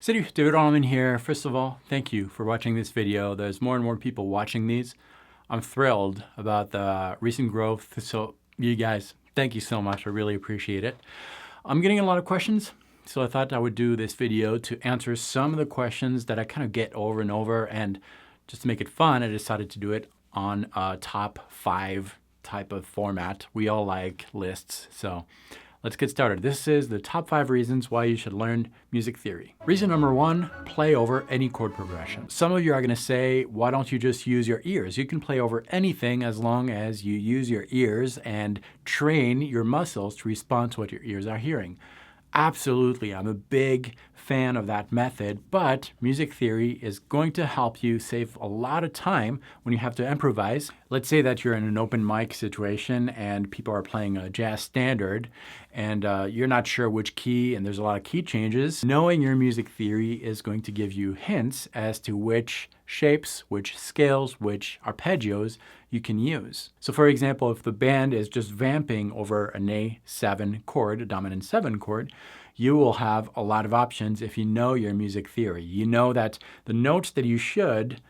David Wallimann here. First of all, thank you for watching this video. There's more and more people watching these. I'm thrilled about the recent growth. So you guys, thank you so much. I really appreciate it. I'm getting a lot of questions, so I thought I would do this video to answer some of the questions that I kind of get over and over. And just to make it fun, I decided to do it on a top 5 type of format. We all like lists. So let's get started. This is the top 5 reasons why you should learn music theory. Reason number 1, play over any chord progression. Some of you are going to say, why don't you just use your ears? You can play over anything as long as you use your ears and train your muscles to respond to what your ears are hearing. Absolutely, I'm a big fan of that method, but music theory is going to help you save a lot of time when you have to improvise. Let's say that you're in an open mic situation and people are playing a jazz standard and you're not sure which key and there's a lot of key changes. Knowing your music theory is going to give you hints as to which shapes, which scales, which arpeggios you can use. So for example, if the band is just vamping over an A7 chord, a dominant 7 chord, you will have a lot of options if you know your music theory. You know that the notes that you should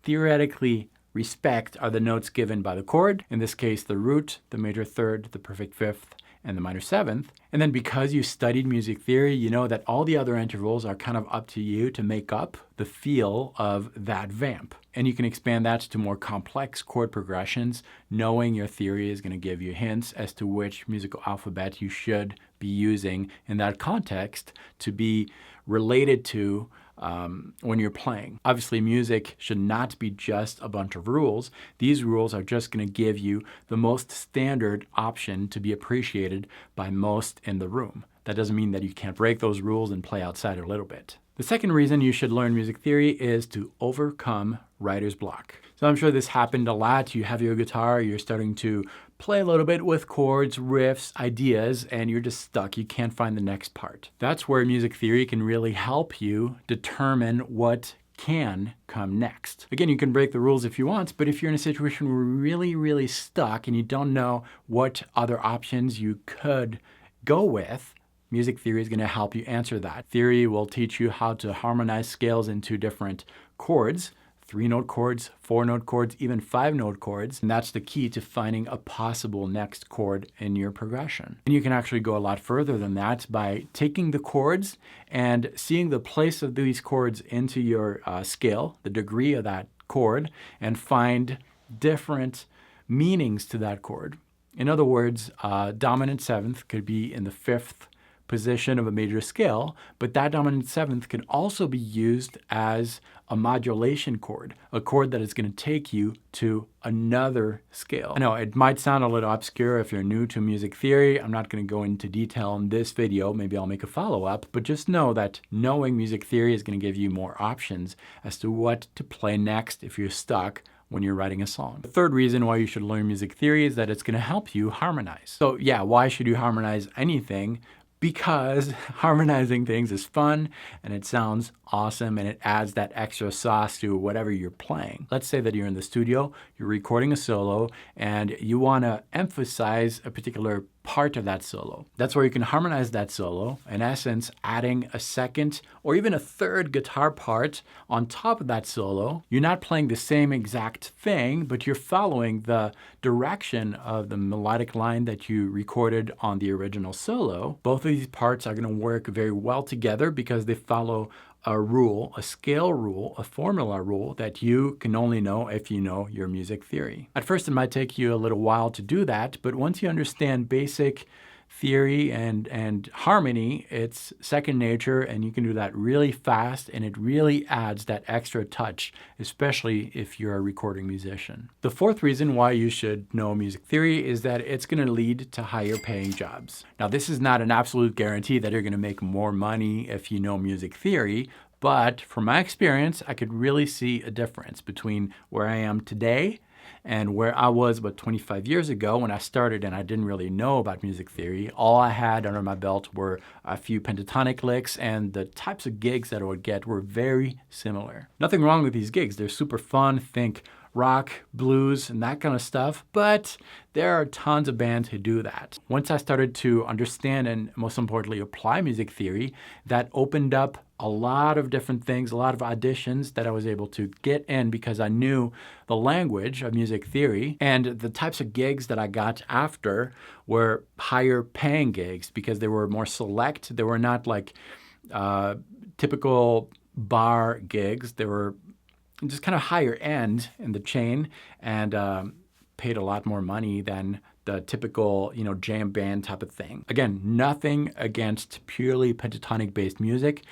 theoretically respect are the notes given by the chord, in this case the root, the major third, the perfect fifth, and the minor 7th. And then because you studied music theory, you know that all the other intervals are kind of up to you to make up the feel of that vamp. And you can expand that to more complex chord progressions. Knowing your theory is going to give you hints as to which musical alphabet you should be using in that context to be related to when you're playing. Obviously, music should not be just a bunch of rules. These rules are just going to give you the most standard option to be appreciated by most in the room. That doesn't mean that you can't break those rules and play outside a little bit. The second reason you should learn music theory is to overcome writer's block. So I'm sure this happened a lot. You have your guitar, you're starting to play a little bit with chords, riffs, ideas, and you're just stuck. You can't find the next part. That's where music theory can really help you determine what can come next. Again, you can break the rules if you want, but if you're in a situation where you're really stuck and you don't know what other options you could go with, music theory is going to help you answer that. Theory will teach you how to harmonize scales into different chords, 3-note chords, 4-note chords, even 5-note chords. And that's the key to finding a possible next chord in your progression. And you can actually go a lot further than that by taking the chords and seeing the place of these chords into your scale, the degree of that chord, and find different meanings to that chord. In other words, dominant 7th could be in the 5th position of a major scale, but that dominant 7th can also be used as a modulation chord, a chord that is going to take you to another scale. I know it might sound a little obscure if you're new to music theory. I'm not going to go into detail in this video. Maybe I'll make a follow-up, but just know that knowing music theory is going to give you more options as to what to play next if you're stuck when you're writing a song. The third reason why you should learn music theory is that it's going to help you harmonize. So yeah, why should you harmonize anything? Because harmonizing things is fun and it sounds awesome and it adds that extra sauce to whatever you're playing. Let's say that you're in the studio, you're recording a solo, and you want to emphasize a particular part of that solo. That's where you can harmonize that solo, in essence, adding a second or even a third guitar part on top of that solo. You're not playing the same exact thing, but you're following the direction of the melodic line that you recorded on the original solo. Both of these parts are going to work very well together because they follow a rule, a scale rule, a formula rule that you can only know if you know your music theory. At first, it might take you a little while to do that, but once you understand basic theory and harmony, it's second nature, and you can do that really fast, and it really adds that extra touch, especially if you're a recording musician. The fourth reason why you should know music theory is that it's going to lead to higher paying jobs. Now, this is not an absolute guarantee that you're going to make more money if you know music theory, but from my experience, I could really see a difference between where I am today and where I was about 25 years ago when I started and I didn't really know about music theory. All I had under my belt were a few pentatonic licks, and the types of gigs that I would get were very similar. Nothing wrong with these gigs. They're super fun. Think rock, blues, and that kind of stuff, but there are tons of bands who do that. Once I started to understand and most importantly apply music theory, that opened up a lot of different things, a lot of auditions that I was able to get in because I knew the language of music theory, and the types of gigs that I got after were higher paying gigs because they were more select. They were not like typical bar gigs. They were just kind of higher end in the chain and paid a lot more money than the typical, jam band type of thing. Again, nothing against purely pentatonic-based music.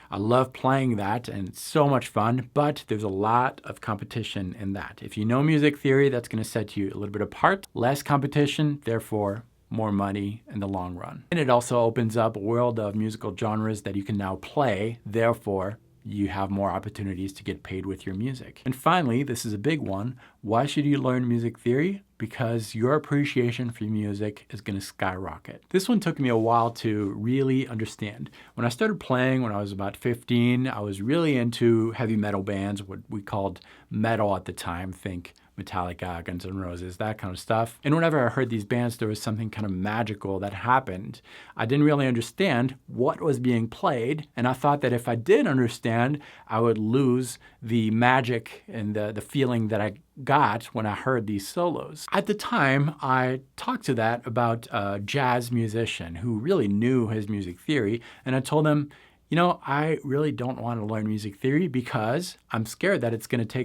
I love playing that and it's so much fun, but there's a lot of competition in that. If you know music theory, that's going to set you a little bit apart. Less competition, therefore more money in the long run. And it also opens up a world of musical genres that you can now play, therefore you have more opportunities to get paid with your music. And finally, this is a big one. Why should you learn music theory? Because your appreciation for music is going to skyrocket. This one took me a while to really understand. When I started playing when I was about 15, I was really into heavy metal bands, what we called metal at the time. Think Metallica, Guns N' Roses, that kind of stuff. And whenever I heard these bands, there was something kind of magical that happened. I didn't really understand what was being played, and I thought that if I did understand, I would lose the magic and the feeling that I got when I heard these solos. At the time, I talked to that about a jazz musician who really knew his music theory, and I told him, I really don't want to learn music theory because I'm scared that it's going to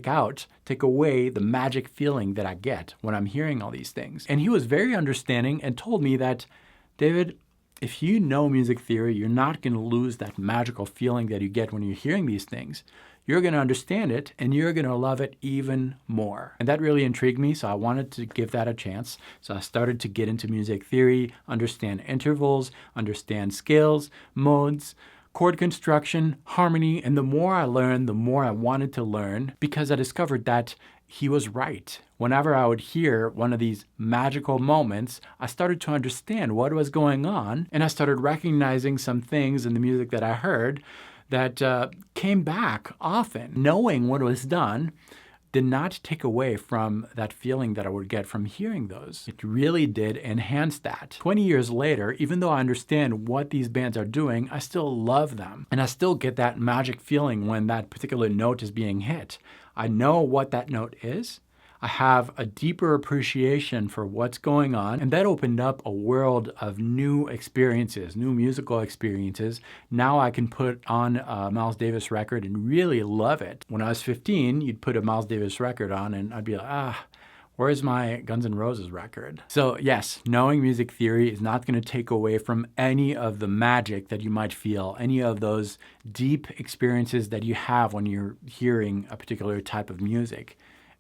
take away the magic feeling that I get when I'm hearing all these things. And he was very understanding and told me that, David, if you know music theory, you're not going to lose that magical feeling that you get when you're hearing these things. You're going to understand it and you're going to love it even more. And that really intrigued me, so I wanted to give that a chance. So I started to get into music theory, understand intervals, understand scales, modes, chord construction, harmony, and the more I learned, the more I wanted to learn because I discovered that he was right. Whenever I would hear one of these magical moments, I started to understand what was going on, and I started recognizing some things in the music that I heard that came back often. Knowing what was done did not take away from that feeling that I would get from hearing those. It really did enhance that. 20 years later, even though I understand what these bands are doing, I still love them. And I still get that magic feeling when that particular note is being hit. I know what that note is. I have a deeper appreciation for what's going on, and that opened up a world of new experiences, new musical experiences. Now I can put on a Miles Davis record and really love it. When I was 15, you'd put a Miles Davis record on and I'd be like, where's my Guns N' Roses record? So yes, knowing music theory is not going to take away from any of the magic that you might feel, any of those deep experiences that you have when you're hearing a particular type of music.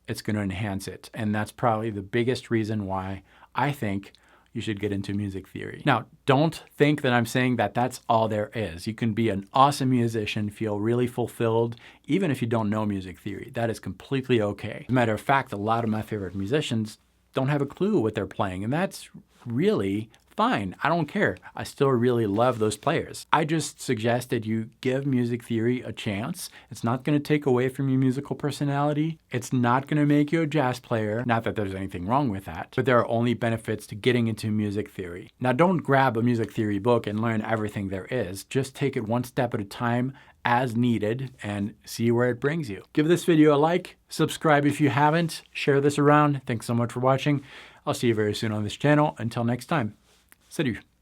It's going to enhance it. And that's probably the biggest reason why I think you should get into music theory. Now, don't think that I'm saying that that's all there is. You can be an awesome musician, feel really fulfilled, even if you don't know music theory. That is completely okay. As a matter of fact, a lot of my favorite musicians don't have a clue what they're playing, and that's really fine. I don't care. I still really love those players. I just suggest that you give music theory a chance. It's not going to take away from your musical personality. It's not going to make you a jazz player. Not that there's anything wrong with that, but there are only benefits to getting into music theory. Now, don't grab a music theory book and learn everything there is. Just take it one step at a time as needed and see where it brings you. Give this video a like, subscribe if you haven't, share this around. Thanks so much for watching. I'll see you very soon on this channel. Until next time. Salut!